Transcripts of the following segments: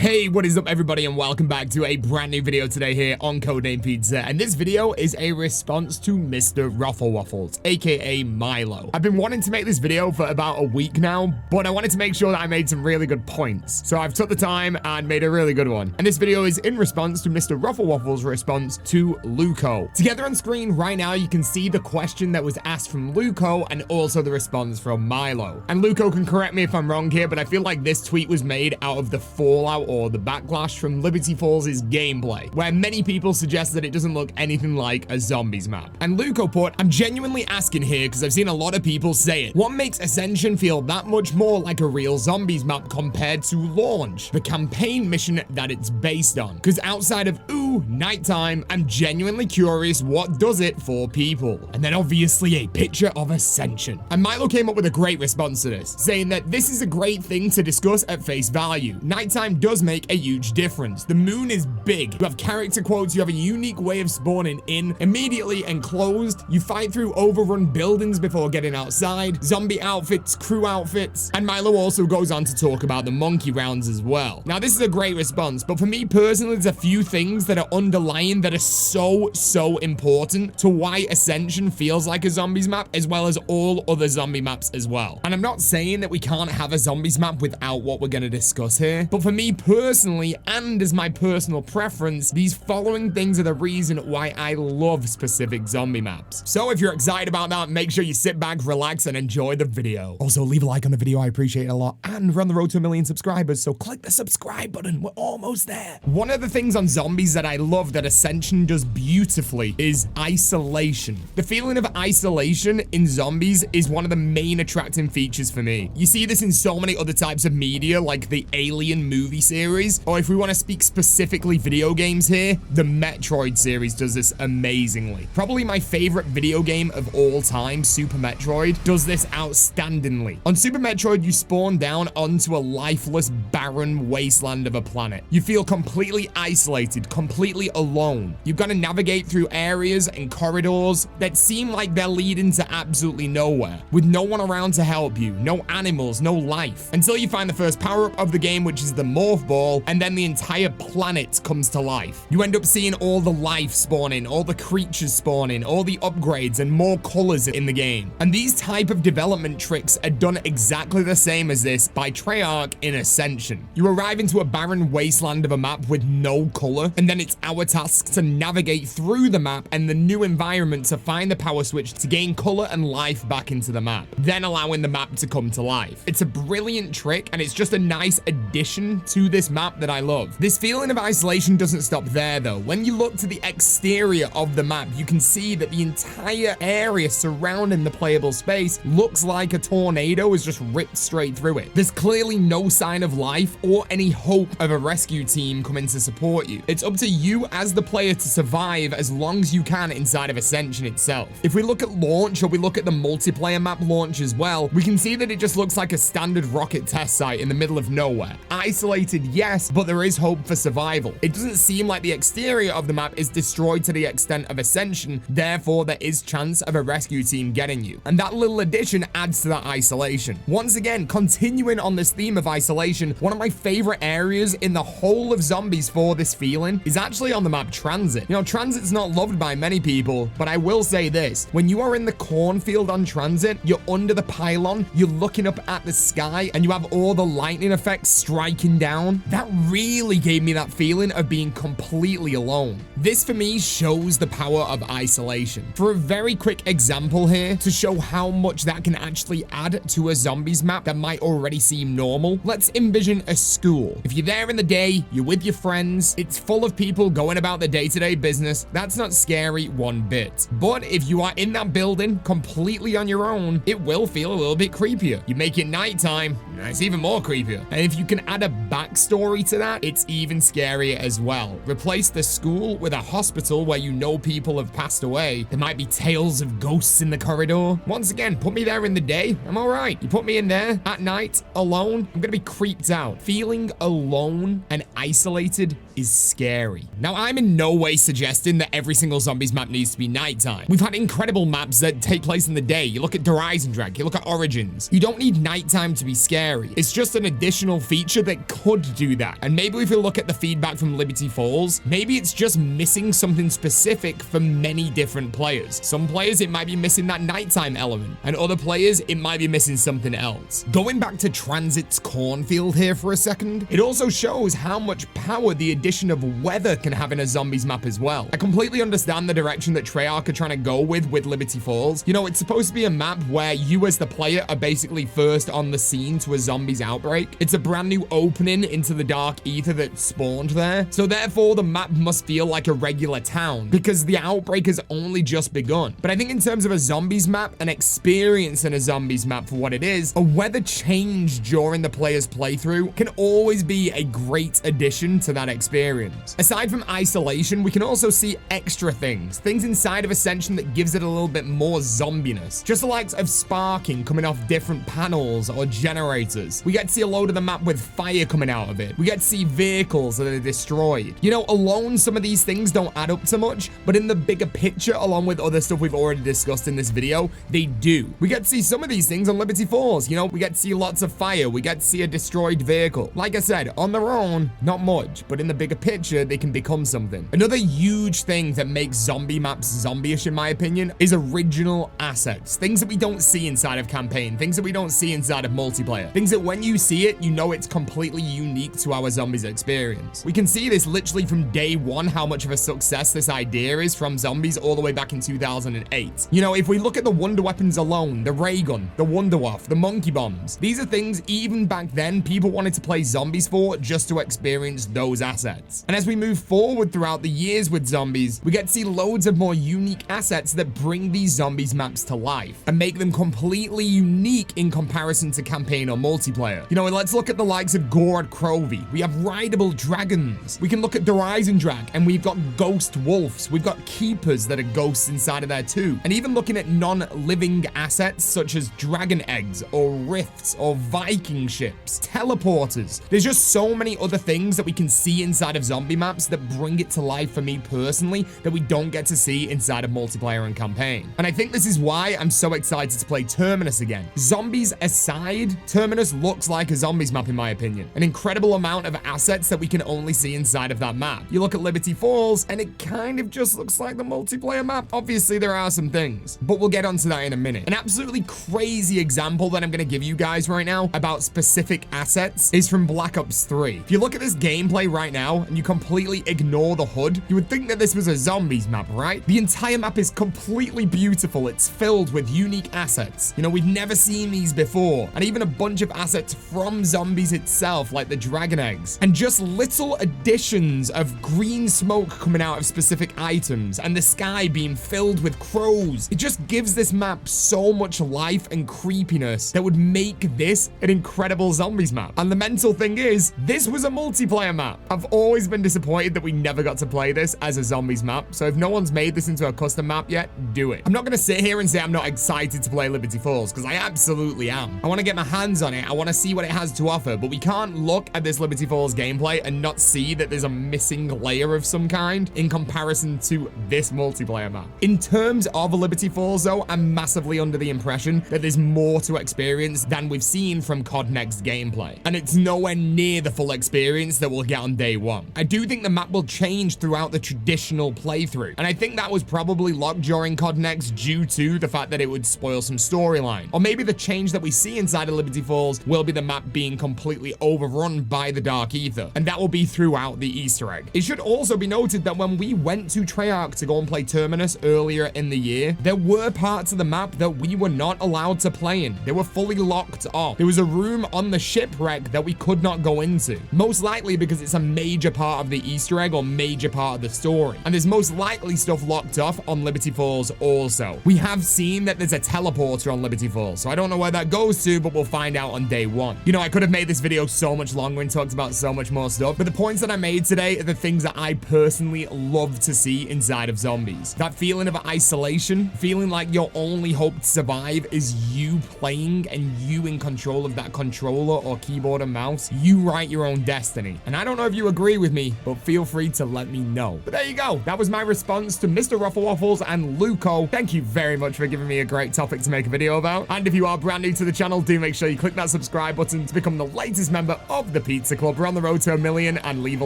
Hey, what is up everybody, and welcome back to a brand new video today here on CodeNamePizza. And this video is a response to MrRoflWaffles, aka Milo. I've been wanting to make this video for about a week now, but I wanted to make sure that I made some really good points. So I've took the time and made a really good one. And this video is in response to MrRoflWaffles' response to Lewko. Together on screen right now, you can see the question that was asked from Lewko and also the response from Milo. And Lewko can correct me if I'm wrong here, but I feel like this tweet was made out of the fallout or the backlash from Liberty Falls' gameplay, where many people suggest that it doesn't look anything like a zombies map. And Lewko put, I'm genuinely asking here because I've seen a lot of people say it. What makes Ascension feel that much more like a real zombies map compared to Launch, the campaign mission that it's based on? Because outside of nighttime, I'm genuinely curious what does it for people. And then obviously a picture of Ascension. And Milo came up with a great response to this, saying that this is a great thing to discuss at face value. Nighttime does make a huge difference. The moon is big. You have character quotes. You have a unique way of spawning in, immediately enclosed. You fight through overrun buildings before getting outside. Zombie outfits, crew outfits. And Milo also goes on to talk about the monkey rounds as well. Now, this is a great response, but for me personally, there's a few things that are underlying that are so important to why Ascension feels like a zombies map, as well as all other zombie maps as well. And I'm not saying that we can't have a zombies map without what we're going to discuss here, but for me personally, and as my personal preference, these following things are the reason why I love specific zombie maps. So if you're excited about that, make sure you sit back, relax, and enjoy the video. Also, leave a like on the video, I appreciate it a lot, and we're on the road to 1 million subscribers, so click the subscribe button. We're almost there. One of the things on zombies that I love that Ascension does beautifully is isolation. The feeling of isolation in zombies is one of the main attracting features for me. You see this in so many other types of media, like the Alien movie series, or if we want to speak specifically video games here, the Metroid series does this amazingly. Probably my favorite video game of all time, Super Metroid, does this outstandingly. On Super Metroid, you spawn down onto a lifeless, barren wasteland of a planet. You feel completely isolated, completely alone. You've got to navigate through areas and corridors that seem like they're leading to absolutely nowhere, with no one around to help you, no animals, no life, until you find the first power-up of the game, which is the morph ball, and then the entire planet comes to life. You end up seeing all the life spawning, all the creatures spawning, all the upgrades, and more colors in the game. And these type of development tricks are done exactly the same as this by Treyarch in Ascension. You arrive into a barren wasteland of a map with no color, and then it's our task to navigate through the map and the new environment to find the power switch to gain color and life back into the map, then allowing the map to come to life. It's a brilliant trick, and it's just a nice addition to this map that I love. This feeling of isolation doesn't stop there though. When you look to the exterior of the map, you can see that the entire area surrounding the playable space looks like a tornado has just ripped straight through it. There's clearly no sign of life or any hope of a rescue team coming to support you. It's up to you as the player to survive as long as you can inside of Ascension itself. If we look at Launch, or we look at the multiplayer map Launch as well, we can see that it just looks like a standard rocket test site in the middle of nowhere. Isolated, yes, but there is hope for survival. It doesn't seem like the exterior of the map is destroyed to the extent of Ascension, therefore there is chance of a rescue team getting you. And that little addition adds to that isolation. Once again, continuing on this theme of isolation, one of my favorite areas in the whole of zombies for this feeling is actually on the map Transit. You know, Transit's not loved by many people, but I will say this. When you are in the cornfield on Transit, you're under the pylon, you're looking up at the sky, and you have all the lightning effects striking down. That really gave me that feeling of being completely alone. This for me shows the power of isolation. For a very quick example here, to show how much that can actually add to a zombies map that might already seem normal, let's envision a school. If you're there in the day, you're with your friends, it's full of people going about their day-to-day business, that's not scary one bit. But if you are in that building completely on your own, it will feel a little bit creepier. You make it nighttime, it's even more creepier. And if you can add a backstory to that, it's even scarier as well. Replace the school with a hospital where you know people have passed away. There might be tales of ghosts in the corridor. Once again, put me there in the day, I'm all right. You put me in there at night, alone, I'm gonna be creeped out. Feeling alone and isolated is scary. Now, I'm in no way suggesting that every single zombies map needs to be nighttime. We've had incredible maps that take place in the day. You look at Horizon Drag, you look at Origins. You don't need nighttime to be scary. It's just an additional feature that could do that. And maybe if you look at the feedback from Liberty Falls, maybe it's just missing something specific for many different players. Some players, it might be missing that nighttime element, and other players, it might be missing something else. Going back to Transit's cornfield here for a second, it also shows how much power the addition of weather can have in a zombies map as well. I completely understand the direction that Treyarch are trying to go with Liberty Falls. You know, it's supposed to be a map where you as the player are basically first on the scene to a zombies outbreak. It's a brand new opening into the dark ether that spawned there. So therefore, the map must feel like a regular town because the outbreak has only just begun. But I think in terms of a zombies map, an experience in a zombies map for what it is, a weather change during the player's playthrough can always be a great addition to that experience. Aside from isolation, we can also see extra things inside of Ascension that gives it a little bit more zombiness. Just the likes of sparking coming off different panels or generators. We get to see a load of the map with fire coming out of it. We get to see vehicles that are destroyed. You know, alone, some of these things don't add up to much, but in the bigger picture, along with other stuff we've already discussed in this video, they do. We get to see some of these things on Liberty Falls. You know, we get to see lots of fire. We get to see a destroyed vehicle. Like I said, on their own, not much, but in the bigger picture, they can become something. Another huge thing that makes zombie maps zombie-ish, in my opinion, is original assets. Things that we don't see inside of campaign, things that we don't see inside of multiplayer, things that when you see it, you know it's completely unique to our zombies experience. We can see this literally from day one, how much of a success this idea is from zombies all the way back in 2008. You know, if we look at the wonder weapons alone, the ray gun, the wonder waff, the monkey bombs, these are things even back then people wanted to play zombies for just to experience those assets. And as we move forward throughout the years with zombies, we get to see loads of more unique assets that bring these zombies maps to life and make them completely unique in comparison to campaign or multiplayer. You know, let's look at the likes of Gourd Crovey. We have rideable dragons. We can look at Horizon Drag, and we've got ghost wolves. We've got keepers that are ghosts inside of there too. And even looking at non-living assets such as dragon eggs or rifts or Viking ships, teleporters. There's just so many other things that we can see inside of zombie maps that bring it to life for me personally that we don't get to see inside of multiplayer and campaign. And I think this is why I'm so excited to play Terminus again. Zombies aside, Terminus looks like a zombies map in my opinion. An incredible amount of assets that we can only see inside of that map. You look at Liberty Falls and it kind of just looks like the multiplayer map. Obviously there are some things, but we'll get onto that in a minute. An absolutely crazy example that I'm going to give you guys right now about specific assets is from Black Ops 3. If you look at this gameplay right now and you completely ignore the HUD, you would think that this was a zombies map, right? The entire map is completely beautiful. It's filled with unique assets. You know, we've never seen these before. And even a bunch of assets from zombies itself, like the dragon eggs. And just little additions of green smoke coming out of specific items and the sky being filled with crows. It just gives this map so much life and creepiness that would make this an incredible zombies map. And the mental thing is, this was a multiplayer map. I've always been disappointed that we never got to play this as a zombies map. So if no one's made this into a custom map yet, do it. I'm not going to sit here and say I'm not excited to play Liberty Falls, because I absolutely am. I want to get my hands on it. I want to see what it has to offer, but we can't look at this Liberty Falls gameplay and not see that there's a missing layer of some kind in comparison to this multiplayer map. In terms of Liberty Falls though, I'm massively under the impression that there's more to experience than we've seen from COD Next gameplay. And it's nowhere near the full experience that we'll get on day one. I do think the map will change throughout the traditional playthrough. And I think that was probably locked during COD Next due to the fact that it would spoil some storyline. Or maybe the change that we see inside of Liberty Falls will be the map being completely overrun by the dark ether. And that will be throughout the Easter egg. It should also be noted that when we went to Treyarch to go and play Terminus earlier in the year, there were parts of the map that we were not allowed to play in. They were fully locked off. There was a room on the shipwreck that we could not go into. Most likely because it's a major part of the Easter egg or major part of the story. And there's most likely stuff locked off on Liberty Falls also. We have seen that there's a teleporter on Liberty Falls, so I don't know where that goes to, but we'll find out on day one. You know, I could have made this video so much longer and talked about so much more stuff, but the points that I made today are the things that I personally love to see inside of zombies. That feeling of isolation, feeling like your only hope to survive is you playing and you in control of that controller or keyboard and mouse. You write your own destiny. And I don't know if you agree with me, but feel free to let me know. But there you go. That was my response to MrRoflWaffles and Lewko. Thank you very much for giving me a great topic to make a video about. And if you are brand new to the channel, do make sure you click that subscribe button to become the latest member of the Pizza Club. We're on the road to 1 million, and leave a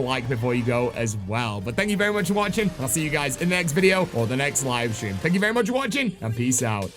like before you go as well. But thank you very much for watching. I'll see you guys in the next video or the next live stream. Thank you very much for watching, and peace out.